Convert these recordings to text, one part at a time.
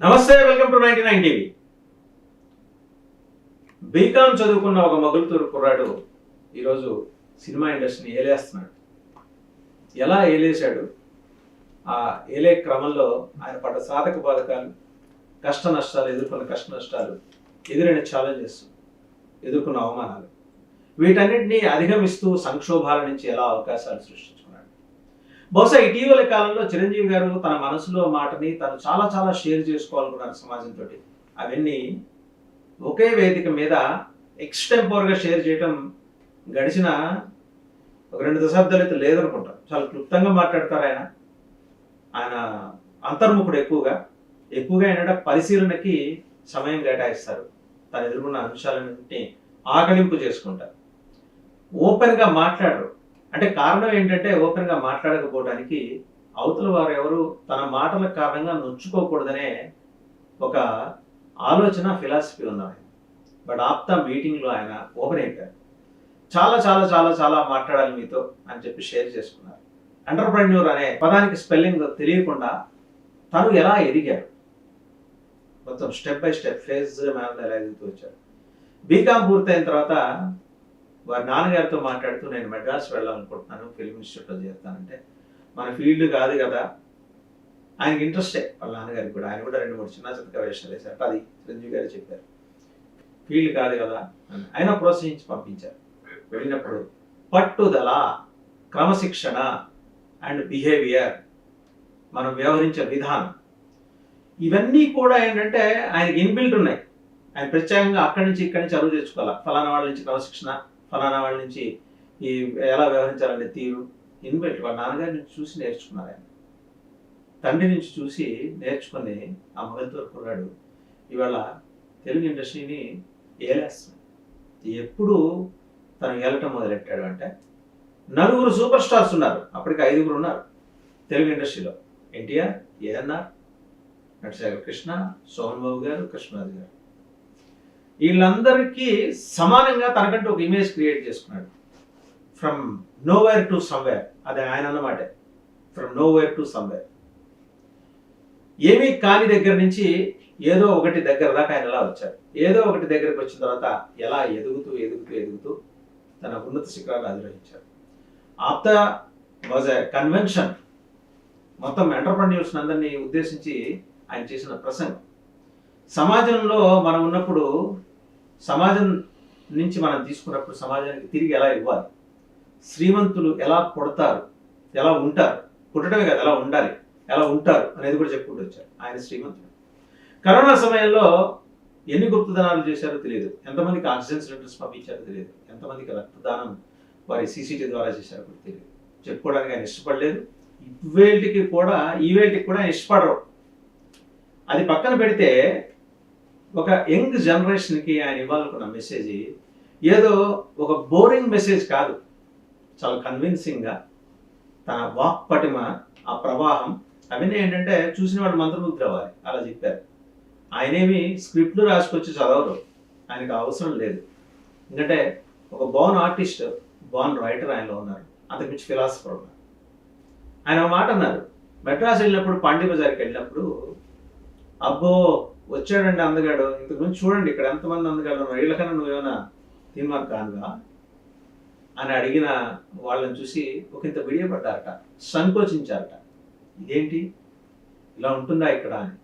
నమస్తే, welcome to 99 TV. BCom చదువుకున్న ఒక మగులుతూరు కుర్రాడు ఈరోజు సినిమా ఇండస్ట్రీని ఏలేస్తున్నాడు. ఎలా ఏలేశాడు, ఆ ఏలే క్రమంలో ఆయన పడ్డ సాధక బాధకాలు, కష్ట నష్టాలు, ఎదుర్కొన్న కష్ట నష్టాలు, ఎదురైన ఛాలెంజెస్, ఎదుర్కొన్న అవమానాలు, వీటన్నిటినీ అధిగమిస్తూ సంక్షోభాల నుంచి ఎలా అవకాశాలు సృష్టించుకున్నాడు. బహుశా ఇటీవల కాలంలో చిరంజీవి గారు తన మనసులో మాటని తను చాలా చాలా షేర్ చేసుకోవాలనుకున్నారు సమాజంతో. అవన్నీ ఒకే వేదిక మీద ఎక్స్టెంపోర్గా షేర్ చేయటం గడిచిన ఒక 2 దశాబ్దాలు అయితే లేదనుకుంటారు. చాలా క్లుప్తంగా మాట్లాడతారు ఆయన. ఆయన అంతర్ముఖుడు ఎక్కువగా ఏంటంటే పరిశీలనకి సమయం కేటాయిస్తారు. తను ఎదుర్కొన్న అంశాలన్నింటినీ ఆకలింపు చేసుకుంటారు. ఓపెన్గా మాట్లాడరు. అంటే కారణం ఏంటంటే ఓపెన్గా మాట్లాడకపోవడానికి అవతల వారు ఎవరు తన మాటల కారణంగా నొచ్చుకోకూడదనే ఒక ఆలోచన, ఫిలాసఫీ ఉన్నారు. బట్ ఆప్తా మీటింగ్లో ఆయన ఓపెన్ అయిపోయారు. చాలా చాలా చాలా చాలా మాట్లాడాలి మీతో అని చెప్పి షేర్ చేసుకున్నారు. ఎంటర్‌ప్రెన్యూర్ అనే పదానికి స్పెల్లింగ్ తెలియకుండా తను ఎలా ఎదిగారు, మొత్తం step by step phase man ఎలా ఎదుగుతూ వచ్చారు. బీకామ్ పూర్తయిన తర్వాత వారి నాన్నగారితో మాట్లాడుతూ నేను మెడ్రాస్ వెళ్ళాలనుకుంటున్నాను, ఫిల్మ్ ఇన్స్టిట్యూట్లో చేస్తానంటే మన ఫీల్డ్ కాదు కదా. ఆయనకి ఇంట్రెస్టే, వాళ్ళ నాన్నగారికి కూడా. ఆయన కూడా 2-3 చిన్న చితక వేషాలు వేశారు. అది చిరంజీవి గారు చెప్పారు, ఫీల్డ్ కాదు కదా అని. ఆయన ప్రోత్సహించి పంపించారు. వెళ్ళినప్పుడు పట్టుదల, క్రమశిక్షణ అండ్ బిహేవియర్, మనం వ్యవహరించే విధానం, ఇవన్నీ కూడా ఏంటంటే ఆయనకి ఇన్బిల్ట్ ఉన్నాయి. ఆయన ప్రత్యేకంగా అక్కడి నుంచి ఇక్కడి నుంచి అరువు తెచ్చుకోవాలి. ఫలానా వాళ్ళ నుంచి క్రమశిక్షణ, ఫలానా వాళ్ళ నుంచి ఈ ఎలా వ్యవహరించాలనే తీరు ఇన్బిల్ట్. వాళ్ళ నాన్నగారి నుంచి చూసి నేర్చుకున్నారు. ఆయన తండ్రి నుంచి చూసి నేర్చుకుని ఆ మగల్తూరు కుర్రాడు ఇవాళ తెలుగు ఇండస్ట్రీని ఏలేస్తున్నాడు. ఎప్పుడు తను ఏలటం మొదలెట్టాడు అంటే 4 సూపర్ స్టార్స్ ఉన్నారు. అప్పటికి 5 ఉన్నారు తెలుగు ఇండస్ట్రీలో. ఎన్టీఆర్, ఏఎన్ఆర్, నటశేఖర్ కృష్ణ, సోహన్ బాబు గారు, కృష్ణరాజు గారు. వీళ్ళందరికీ సమానంగా తనకంటూ ఒక ఇమేజ్ క్రియేట్ చేసుకున్నాడు. ఫ్రమ్ నోవేర్ టు సమ్వేర్, అది ఆయన అన్నమాట. ఫ్రమ్ నోవేర్ టు సమ్వేర్, ఏమీ కాని దగ్గర నుంచి ఏదో ఒకటి దగ్గర దాకా ఆయన ఎలా వచ్చారు. ఏదో ఒకటి దగ్గరకు వచ్చిన తర్వాత ఎలా ఎదుగుతూ తన ఉన్నత శిఖరాలు అధిరోహించారు. APTA was a convention. మొత్తం ఎంటర్‌ప్రెన్యూర్స్ అందరినీ ఉద్దేశించి ఆయన చేసిన ప్రసంగం. సమాజంలో మనం ఉన్నప్పుడు, సమాజం నుంచి మనం తీసుకున్నప్పుడు సమాజానికి తిరిగి ఎలా ఇవ్వాలి, శ్రీమంతులు ఎలా పుడతారు, ఎలా ఉంటారు, పుట్టడమే కదా, ఎలా ఉండాలి, ఎలా ఉంటారు అనేది కూడా చెప్పుకుంటూ వచ్చారు. ఆయన శ్రీమంతుడు. కరోనా సమయంలో ఎన్ని గుప్తదానాలు చేశారో తెలియదు, ఎంతమందికి ఆక్సిజన్ సిలిండర్స్ పంపించారో తెలియదు, ఎంతమందికి రక్తదానం వారి సీసీటీ ద్వారా చేశారో కూడా తెలియదు. చెప్పుకోవడానికి ఆయన ఇష్టపడలేదు. ఈవేళటికి కూడా ఆయన ఇష్టపడరు. అది పక్కన పెడితే ఒక యంగ్ జనరేషన్కి ఆయన ఇవ్వాలనుకున్న మెసేజ్ ఏదో ఒక బోరింగ్ మెసేజ్ కాదు. చాలా కన్విన్సింగ్గా తన వాక్ పటిమ, ఆ ప్రవాహం, అవన్నీ ఏంటంటే చూసిన వాళ్ళు మంత్రముగ్ధులు అవ్వాలి, అలా చెప్పారు. ఆయనేమి స్క్రిప్ట్లు రాసుకొచ్చి చదవరు, ఆయనకు అవసరం లేదు. ఎందుకంటే ఒక బోర్న్ ఆర్టిస్ట్, బోర్న్ రైటర్ ఆయనలో ఉన్నారు, అంతకుమించి ఫిలాసఫర్ ఉన్నారు. ఆయన ఒక మాట అన్నారు, మెడ్రాస్ వెళ్ళినప్పుడు, పాండి బజార్కి వెళ్ళినప్పుడు, అబ్బో వచ్చాడండి అందగాడు, ఇంతకుముందు చూడండి ఇక్కడ ఎంతమంది అందగాడు ఉన్నారు, వీళ్ళకన్నా నువ్వేమైనా తీర్మార్ కానుగా అని అడిగిన వాళ్ళని చూసి ఒక ఇంత విడియపడ్డారట, సంకోచించారట. ఇదేంటి ఇలా ఉంటుందా ఇక్కడ అని.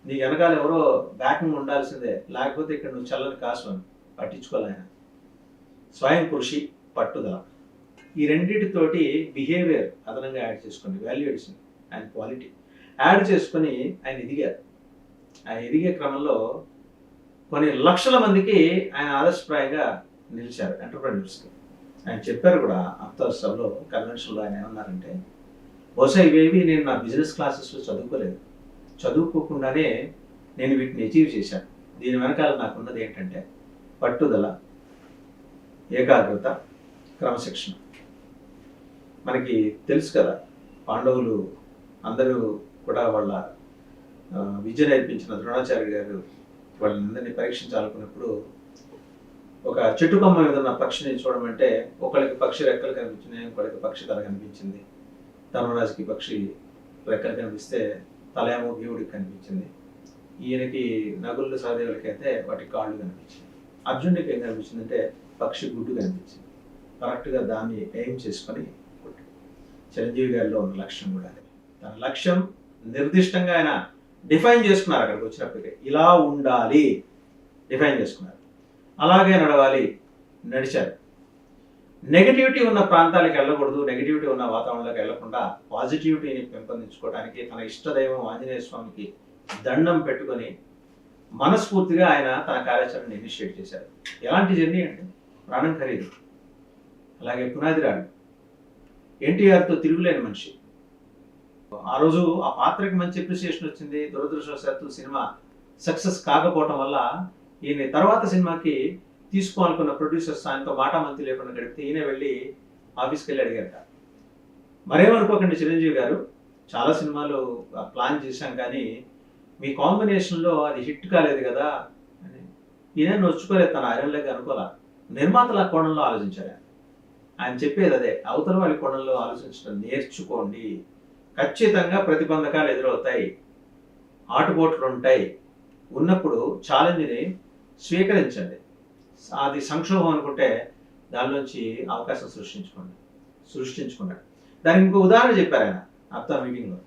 నీ వెనకాల ఎవరో బ్యాకింగ్ ఉండాల్సిందే, లేకపోతే ఇక్కడ నువ్వు చల్లని కాసు అని పట్టించుకోవాలి. ఆయన స్వయం కృషి, పట్టుదల, ఈ రెండింటితోటి బిహేవియర్ అదనంగా యాడ్ చేసుకొని, value addition and quality add చేసుకొని ఆయన ఎదిగారు. ఆయన ఎదిగే క్రమంలో కొన్ని లక్షల మందికి ఆయన ఆదర్శప్రాయంగా నిలిచారు, ఎంటర్‌ప్రెన్యూర్స్కి. ఆయన చెప్పారు కూడా ఆప్తా సభలో, కన్వెన్షన్లో. ఆయన ఏమన్నారంటే, బహుశా ఇవేవి నేను నా బిజినెస్ క్లాసెస్లో చదువుకోలేదు, చదువుకోకుండానే నేను వీటిని అచీవ్ చేశాను. దీని వెనకాల నాకున్నది ఏంటంటే పట్టుదల, ఏకాగ్రత, క్రమశిక్షణ. మనకి తెలుసు కదా, పాండవులు అందరూ కూడా వాళ్ళ విద్య నేర్పించిన ద్రోణాచార్య గారు వాళ్ళందరినీ పరీక్షించాలనుకున్నప్పుడు ఒక చెట్టు కొమ్మ మీద ఉన్న పక్షిని చూడమంటే ఒకరికి పక్షి రెక్కలు కనిపించినాయి, ఇంకొకరికి పక్షి తల కనిపించింది. ధర్మరాజుకి పక్షి రెక్కలు కనిపిస్తే తల ఏమో భీముడికి కనిపించింది. ఈయనకి నగుళ్ళు సహదేవులకి అయితే వాటి కాళ్ళు కనిపించింది. అర్జునుడికి ఏం కనిపించిందంటే పక్షి గుడ్డు కనిపించింది. కరెక్ట్గా దాన్ని ఎయిమ్ చేసుకొని కొట్టాడు. చిరంజీవి గారిలో ఉన్న లక్ష్యం కూడా అదే. తన లక్ష్యం నిర్దిష్టంగా ఆయన డిఫైన్ చేసుకున్నారు. అక్కడికి వచ్చినప్పటికీ ఇలా ఉండాలి డిఫైన్ చేసుకున్నారు. అలాగే నడవాలి, నడిచారు. నెగిటివిటీ ఉన్న ప్రాంతాలకు వెళ్ళకూడదు, నెగిటివిటీ ఉన్న వాతావరణంలోకి వెళ్లకుండా పాజిటివిటీని పెంపొందించుకోవడానికి తన ఇష్టదైవం ఆంజనేయ స్వామికి దండం పెట్టుకొని మనస్ఫూర్తిగా ఆయన తన కార్యాచరణను ఇనిషియేట్ చేశారు. ఎలాంటి జర్నీ అంటే ప్రాణం ఖరీదు. అలాగే పునాదిరాడు ఎన్టీఆర్తో తిరుగులేని మనిషి. ఆ రోజు ఆ పాత్రకి మంచి అప్రిసియేషన్ వచ్చింది. దురదృష్టవశాత్తు సినిమా సక్సెస్ కాకపోవటం వల్ల ఈయన తర్వాత సినిమాకి తీసుకోవాలనుకున్న ప్రొడ్యూసర్స్ ఆయనతో మాటామంతి లేకుండా గడిపితే ఈయన వెళ్ళి ఆఫీస్కి వెళ్ళి అడిగారట, మరేమనుకోకండి చిరంజీవి గారు, చాలా సినిమాలు ప్లాన్ చేశాం కానీ మీ కాంబినేషన్లో అది హిట్ కాలేదు కదా అని. ఈయన నొచ్చుకోలేదు, తన ఐరన్లకి అనుకోలే. నిర్మాతల కోణంలో ఆలోచించారు. ఆయన చెప్పేది అదే, అవతల వాళ్ళ కోణంలో ఆలోచించడం నేర్చుకోండి. ఖచ్చితంగా ప్రతిబంధకాలు ఎదురవుతాయి, ఆటుపోట్లు ఉంటాయి. ఉన్నప్పుడు ఛాలెంజ్ని స్వీకరించండి. అది సంక్షోభం అనుకుంటే దానిలోంచి అవకాశం సృష్టించుకున్నాడు. దానికి ఇంకో ఉదాహరణ చెప్పారు ఆయన అప్తా మీటింగ్లో.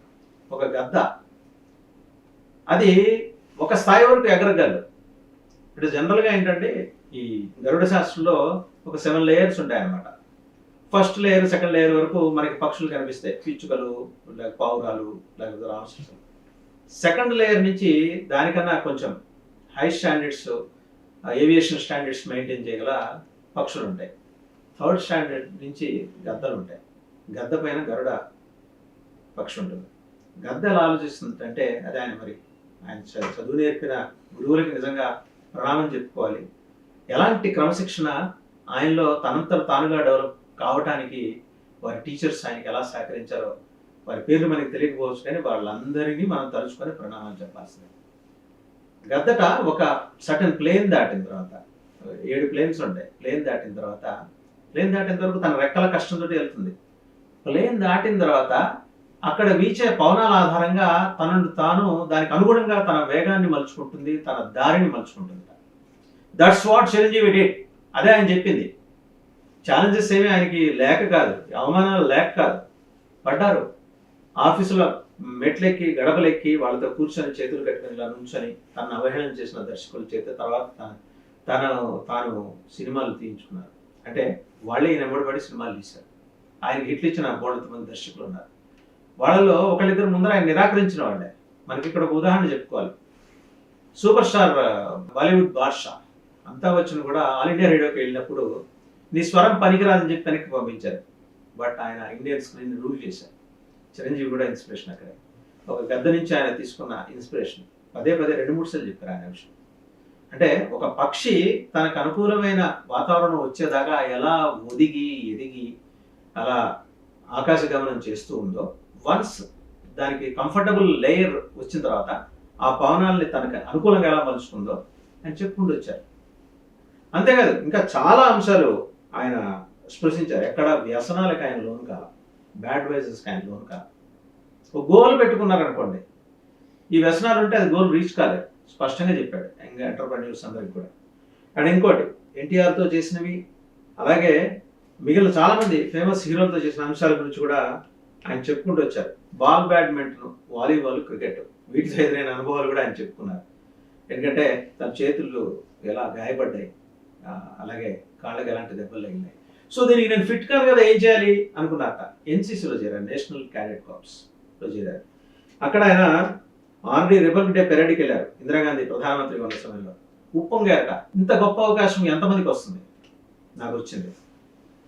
ఒక గద్ద అది ఒక స్థాయి వరకు ఎగరగలదు. ఇప్పుడు జనరల్గా ఏంటంటే ఈ గరుడ శాస్త్రంలో ఒక 7 లేయర్స్ ఉంటాయన్నమాట. ఫస్ట్ లేయర్, సెకండ్ లేయర్ వరకు మనకి పక్షులు కనిపిస్తాయి, పిచ్చుకలు, పావురాలు, లేకపోతే రామశిషులు. సెకండ్ లేయర్ నుంచి దానికన్నా కొంచెం high standards, aviation standards maintain చేయగల పక్షులు ఉంటాయి. థర్డ్ స్టాండర్డ్ నుంచి గద్దలు ఉంటాయి. గద్ద పైన గరుడ పక్షి ఉంటుంది. గద్ద ఎలా ఆలోచిస్తుందంటే అది ఆయన చదువు నేర్పిన గురువులకి నిజంగా ప్రణామం చెప్పుకోవాలి. ఎలాంటి క్రమశిక్షణ ఆయనలో తనంతట తానుగా డెవలప్ కావటానికి వారి టీచర్స్ ఆయనకి ఎలా సహకరించారో వారి పేర్లు మనకి తెలియకపోవచ్చు, కానీ వాళ్ళందరినీ మనం తలుచుకొని ప్రణామాలు చెప్పాల్సిందే. గద్దట ఒక సర్టన్ ప్లేన్ దాటిన తర్వాత, 7 ప్లేన్స్ ఉంటాయి. ప్లేన్ దాటిన వరకు తన రెక్కల కష్టంతో వెళ్తుంది. ప్లేన్ దాటిన తర్వాత అక్కడ వీచే పవనాల ఆధారంగా తనను తాను దానికి అనుగుణంగా తన వేగాన్ని మలుచుకుంటుంది, తన దారిని మలుచుకుంటుంది. That's what Chiranjeevi did. అదే ఆయన చెప్పింది. ఛాలెంజెస్ ఏమీ ఆయనకి లేక కాదు, అవమానాలు లేక కాదు. పడ్డారు. ఆఫీసులో మెట్లెక్కి గడపలెక్కి వాళ్ళతో కూర్చొని చేతులు కట్టుకుని ఇలా నుంచొని తను అవహేళన చేసిన దర్శకుల చేత తర్వాత తాను సినిమాలు తీయించుకున్నారు. అంటే వాళ్ళే ఈయన వెంబడి సినిమాలు తీశారు. ఆయనకి హిట్లు ఇచ్చిన బోళ్ళంత మంది దర్శకులు ఉన్నారు. వాళ్ళలో ఒకళ్ళిద్దరు ముందర ఆయన నిరాకరించిన వాళ్ళే. మనకి ఇక్కడ ఒక ఉదాహరణ చెప్పుకోవాలి. సూపర్ స్టార్ బాలీవుడ్ బాద్షా అమితాబ్ బచ్చన్ కూడా ఆల్ ఇండియా రేడియోకి వెళ్ళినప్పుడు నీ స్వరం పనికిరాదని చెప్పి వెనక్కి పంపించారు. బట్ ఆయన ఇండియన్ స్క్రీన్ రూల్ చేశారు. చిరంజీవి కూడా ఇన్స్పిరేషన్ అక్కడే. ఒక గద్ద నుంచి ఆయన తీసుకున్న ఇన్స్పిరేషన్ పదే 2-3 సార్లు చెప్పారు ఆయన విషయం. అంటే ఒక పక్షి తనకు అనుకూలమైన వాతావరణం వచ్చేదాకా ఎలా ఎదిగి అలా ఆకాశగమనం చేస్తూ ఉందో, వన్స్ దానికి కంఫర్టబుల్ లేయర్ వచ్చిన తర్వాత ఆ పవనాల్ని తనకు అనుకూలంగా ఎలా మలుచుకుందో అని చెప్పుకుంటూ వచ్చారు. అంతేకాదు ఇంకా చాలా అంశాలు ఆయన స్పృశించారు. ఎక్కడ వ్యసనాలకు ఆయన లోను కాల, బ్యాడ్ వైజెస్కి ఆయన లోను కాల. ఒక గోల్ పెట్టుకున్నారనుకోండి, ఈ వ్యసనాలు ఉంటే అది గోల్ రీచ్ కాలేదు, స్పష్టంగా చెప్పాడు యంగ్ ఎంటర్‌ప్రెన్యూర్స్ అందరికి కూడా. అండ్ ఇంకోటి ఎన్టీఆర్తో చేసినవి, అలాగే మిగిలిన చాలా మంది ఫేమస్ హీరోలతో చేసిన అంశాల గురించి కూడా ఆయన చెప్పుకుంటూ వచ్చారు. బాల్ బ్యాడ్మింటన్, వాలీబాల్, క్రికెట్ వీటితో ఎదురైన అనుభవాలు కూడా ఆయన చెప్పుకున్నారు. ఎందుకంటే తన చేతులు ఎలా గాయపడ్డాయి, అలాగే కాళ్ళకి ఎలాంటి దెబ్బలు తగిలినాయి. సో దీనికి నేను ఫిట్ కాదు కదా, ఏం చేయాలి అనుకున్నాక ఎన్సీసీలో చేరారు, నేషనల్ క్యాడెట్ కార్ప్స్లో చేరారు. అక్కడ ఆయన ఆల్రెడీ రిపబ్లిక్ డే పెరేడ్కి వెళ్ళారు. ఇందిరాగాంధీ ప్రధానమంత్రిగా ఉన్న సమయంలో ఉప్పొంగారట. ఇంత గొప్ప అవకాశం ఎంతమందికి వస్తుంది, నాకు వచ్చింది.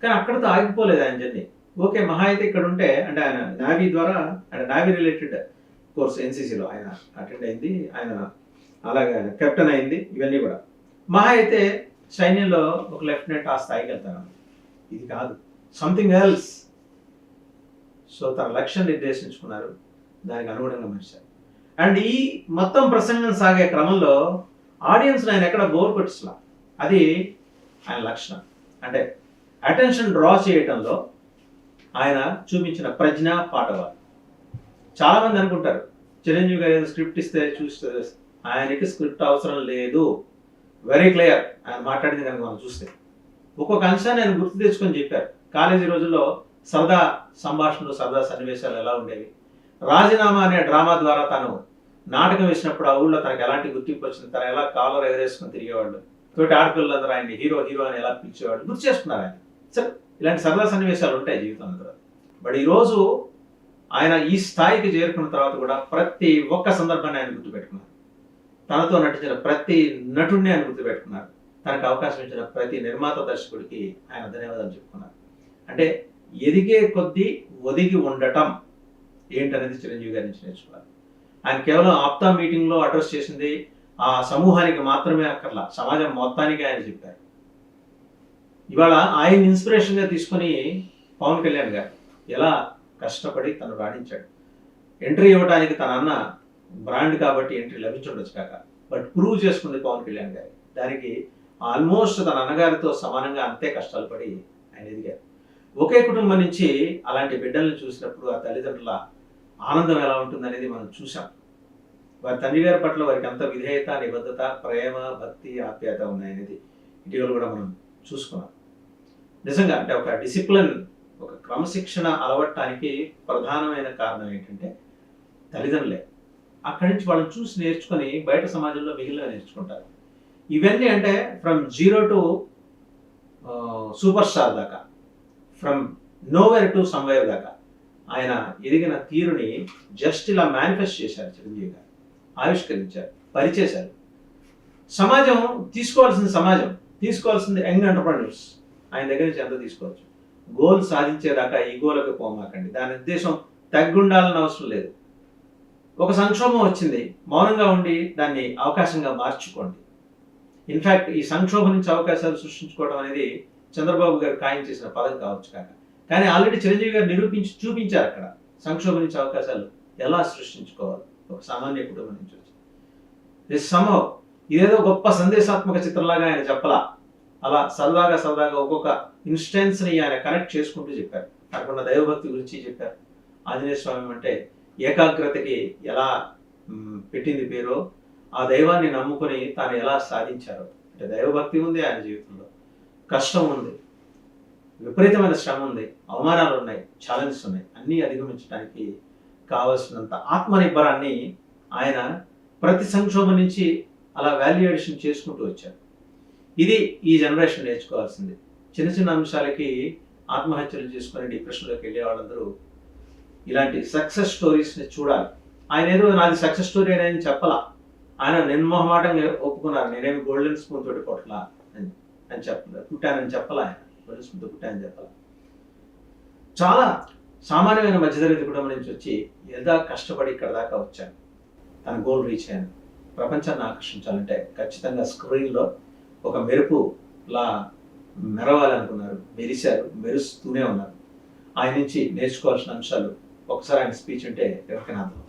కానీ అక్కడితో ఆగిపోలేదు ఆయన జర్నీ. ఓకే, మహా అయితే ఇక్కడ ఉంటే, అంటే ఆయన నావీ ద్వారా, అంటే నావీ రిలేటెడ్ కోర్స్ ఎన్సీసీలో ఆయన అటెండ్ అయింది, ఆయన అలాగే కెప్టెన్ అయింది. ఇవన్నీ కూడా మహా అయితే సైన్యంలో ఒక లెఫ్టినెంట్ ఆ స్థాయికి వెళ్తాను. ఇది కాదు, సంథింగ్ ఎల్స్. సో తన లక్ష్యం నిర్దేశించుకున్నారు, దానికి అనుగుణంగా మనిషారు. అండ్ ఈ మొత్తం ప్రసంగం సాగే క్రమంలో ఆడియన్స్ ఆయన ఎక్కడ బోర్ కొట్టించలా. అది ఆయన లక్షణం. అంటే అటెన్షన్ డ్రా చేయటంలో ఆయన చూపించిన ప్రజ్ఞ పాటవాలు. చాలామంది అనుకుంటారు చిరంజీవి గారు ఏదో స్క్రిప్ట్ ఇస్తే చూస్తే ఆయనకి స్క్రిప్ట్ అవసరం లేదు. వెరీ క్లియర్ ఆయన మాట్లాడింది కనుక మనం చూస్తే. ఒక్కొక్క అంశాన్ని ఆయన గుర్తు తెచ్చుకొని చెప్పారు. కాలేజీ రోజుల్లో సరదా సంభాషణలు, సరదా సన్నివేశాలు ఎలా ఉండేవి. రాజీనామా అనే డ్రామా ద్వారా తను నాటకం వేసినప్పుడు ఆ ఊళ్ళో తనకు ఎలాంటి గుర్తింపు వచ్చింది, తను ఎలా కాలర్ ఎగరేసుకొని తిరిగేవాళ్ళు, తోటి ఆడపిల్లలందరూ ఆయన్ని హీరో హీరో అని ఎలా పిలిచేవాళ్ళు గుర్తు చేసుకున్నారు ఆయన. సరే, ఇలాంటి సరదా సన్నివేశాలు ఉంటాయి జీవితంలో. బట్ ఈరోజు ఆయన ఈ స్థాయికి చేరుకున్న తర్వాత కూడా ప్రతి ఒక్క సందర్భాన్ని ఆయన గుర్తుపెట్టుకున్నారు. తనతో నటించిన ప్రతి నటుడిని ఆయన గుర్తుపెట్టుకున్నారు. తనకు అవకాశం ఇచ్చిన ప్రతి నిర్మాత, దర్శకుడికి ఆయన ధన్యవాదాలు చెప్పుకున్నారు. అంటే ఎదిగే కొద్దీ ఒదిగి ఉండటం ఏంటనేది చిరంజీవి గారి నుంచి నేర్చుకోవాలి. ఆయన కేవలం ఆప్తా మీటింగ్లో అడ్రస్ చేసింది ఆ సమూహానికి మాత్రమే అక్కర్లా, సమాజం మొత్తానికి ఆయన చెప్పారు. ఇవాళ ఆయన ఇన్స్పిరేషన్గా తీసుకొని పవన్ కళ్యాణ్ గారు ఎలా కష్టపడి తను రాణించాడు. ఎంట్రీ ఇవ్వడానికి తన అన్న బ్రాండ్ కాబట్టి ఎంట్రీ లభించుండొచ్చు కాక, బట్ ప్రూవ్ చేసుకుంది పవన్ కళ్యాణ్ గారు. దానికి ఆల్మోస్ట్ తన అన్నగారితో సమానంగా అంతే కష్టాలు పడి ఆయన ఎదిగారు. ఒకే కుటుంబం నుంచి అలాంటి బిడ్డల్ని చూసినప్పుడు ఆ తల్లిదండ్రుల ఆనందం ఎలా ఉంటుందనేది మనం చూసాం. వారి తండ్రి గారి పట్ల వారికి అంత విధేయత, నిబద్ధత, ప్రేమ, భక్తి, ఆప్యాయత ఉన్నాయనేది ఇటీవల కూడా మనం చూసుకున్నాం. నిజంగా అంటే ఒక డిసిప్లిన్, ఒక క్రమశిక్షణ అలవడటానికి ప్రధానమైన కారణం ఏంటంటే తల్లిదండ్రులే. అక్కడి నుంచి వాళ్ళని చూసి నేర్చుకొని బయట సమాజంలో మిగిలిన నేర్చుకుంటారు. ఇవన్నీ అంటే from zero to super star దాకా, ఫ్రమ్ నోవేర్ టు సమ్వేర్ దాకా ఆయన ఎదిగిన తీరుని జస్ట్ ఇలా మేనిఫెస్ట్ చేశారు చిరంజీవి గారు, ఆవిష్కరించారు, పరిచేశారు. సమాజం తీసుకోవాల్సింది యంగ్ ఎంటర్‌ప్రెన్యూర్స్. ఆయన దగ్గర నుంచి ఎంత తీసుకోవచ్చు. గోల్ సాధించేదాకా ఈ గోలకు పోమాకండి. దాని ఉద్దేశం తగ్గుండాలని అవసరం లేదు. ఒక సంక్షోభం వచ్చింది, మౌనంగా ఉండి దాన్ని అవకాశంగా మార్చుకోండి. ఇన్ఫ్యాక్ట్ ఈ సంక్షోభం నుంచి అవకాశాలు సృష్టించుకోవడం అనేది చంద్రబాబు గారు ఖాయం చేసిన పదం కావచ్చు కాక, కానీ ఆల్రెడీ చిరంజీవి గారు నిరూపించి చూపించారు అక్కడ సంక్షోభం నుంచి అవకాశాలు ఎలా సృష్టించుకోవాలి ఒక సామాన్య కుటుంబం నుంచి వచ్చి. సంభవం ఇదేదో గొప్ప సందేశాత్మక చిత్రంలాగా ఆయన చెప్పలా, అలా సరదాగా ఒక్కొక్క ఇన్స్టెన్స్ని ఆయన కనెక్ట్ చేసుకుంటూ చెప్పారు. కాకుండా దైవభక్తి గురించి చెప్పారు. ఆంజనేయ స్వామి అంటే ఏకాగ్రతకి ఎలా పెట్టింది పేరో, ఆ దైవాన్ని నమ్ముకొని తాను ఎలా సాధించారో. అంటే దైవభక్తి ఉంది ఆయన జీవితంలో, కష్టం ఉంది, విపరీతమైన శ్రమ ఉంది, అవమానాలు ఉన్నాయి, ఛాలెంజెస్ ఉన్నాయి. అన్నీ అధిగమించడానికి కావలసినంత ఆత్మనిర్భరాన్ని ఆయన ప్రతి సంక్షోభం నుంచి అలా వాల్యుయేషన్ చేసుకుంటూ వచ్చారు. ఇది ఈ జనరేషన్ నేర్చుకోవాల్సింది. చిన్న చిన్న అంశాలకి ఆత్మహత్యలు చేసుకొని డిప్రెషన్లోకి వెళ్ళే వాళ్ళందరూ ఇలాంటి సక్సెస్ స్టోరీస్ని చూడాలి. ఆయన ఏదో నాది సక్సెస్ స్టోరీ అని చెప్పలా, ఆయన నిర్మోహమాటంగా ఒప్పుకున్నారు. నేనేమి గోల్డెన్ స్పూన్ తోటి కొట్టలా అని చెప్పలేదు, పుట్టానని చెప్పలా, ఆయన గోల్డెన్ స్పూన్తో పుట్టానని చెప్పలా. చాలా సామాన్యమైన మధ్యతరగతి కుటుంబం నుంచి వచ్చి ఎలా కష్టపడి ఇక్కడ దాకా వచ్చాను, తన గోల్ రీచ్ అయ్యాను. ప్రపంచాన్ని ఆకర్షించాలంటే ఖచ్చితంగా స్క్రీన్లో ఒక మెరుపులా మెరవాలనుకున్నారు, మెరిశారు, మెరుస్తూనే ఉన్నారు. ఆయన నుంచి నేర్చుకోవాల్సిన అంశాలు ఒకసారి ఆయన స్పీచ్ అంటే ఎవరికైనా అర్థం.